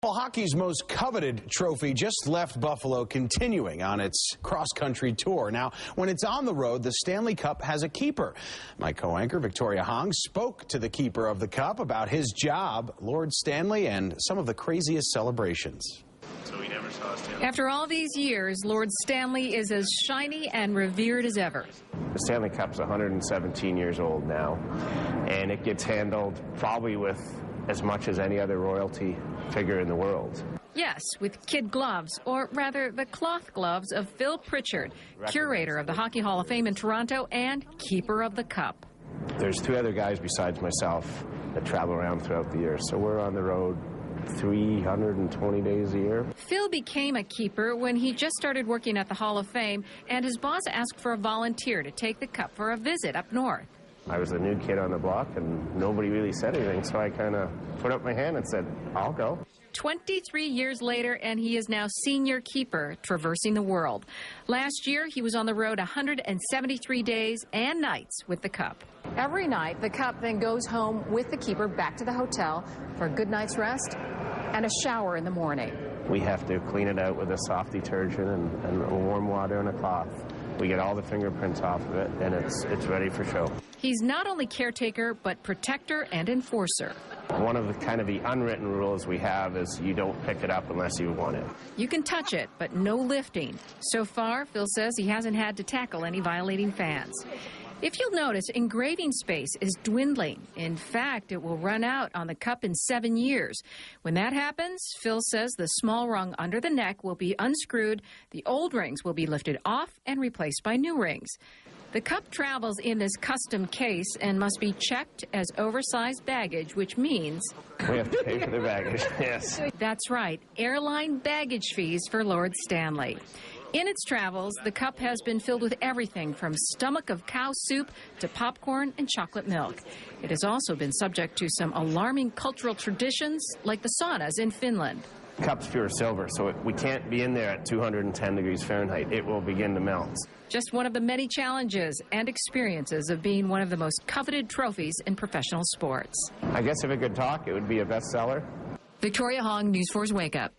Well, hockey's most coveted trophy just left Buffalo, continuing on its cross-country tour. Now, when it's on the road, the Stanley Cup has a keeper. My co-anchor, Victoria Hong, spoke to the keeper of the cup about his job, Lord Stanley, and some of the craziest celebrations. So we never saw Stanley. After all these years, Lord Stanley is as shiny and revered as ever. The Stanley Cup's 117 years old now, and it gets handled probably with as much as any other royalty figure in the world. Yes, with kid gloves, or rather the cloth gloves of Phil Pritchard, curator of the Hockey Hall of Fame in Toronto and keeper of the cup. There's two other guys besides myself that travel around throughout the year, so we're on the road 320 days a year. Phil became a keeper when he just started working at the Hall of Fame, and his boss asked for a volunteer to take the cup for a visit up north. I was the new kid on the block, and nobody really said anything, so I kind of put up my hand and said, I'll go. 23 years later, and he is now senior keeper, traversing the world. Last year, he was on the road 173 days and nights with the cup. Every night, the cup then goes home with the keeper back to the hotel for a good night's rest and a shower in the morning. We have to clean it out with a soft detergent and warm water and a cloth. We get all the fingerprints off of it, and it's ready for show. He's not only caretaker, but protector and enforcer. One of the unwritten rules we have is you don't pick it up unless you want it. You can touch it, but no lifting. So far, Phil says he hasn't had to tackle any violating fans. If you'll notice, engraving space is dwindling. In fact, it will run out on the cup in 7 years. When that happens, Phil says the small rung under the neck will be unscrewed, the old rings will be lifted off and replaced by new rings. The cup travels in this custom case and must be checked as oversized baggage, which means we have to pay for the baggage, yes. That's right, airline baggage fees for Lord Stanley. In its travels, the cup has been filled with everything from stomach of cow soup to popcorn and chocolate milk. It has also been subject to some alarming cultural traditions, like the saunas in Finland. The cup's pure silver, so we can't be in there at 210 degrees Fahrenheit. It will begin to melt. Just one of the many challenges and experiences of being one of the most coveted trophies in professional sports. I guess if it could talk, it would be a bestseller. Victoria Hong, News 4's Wake Up.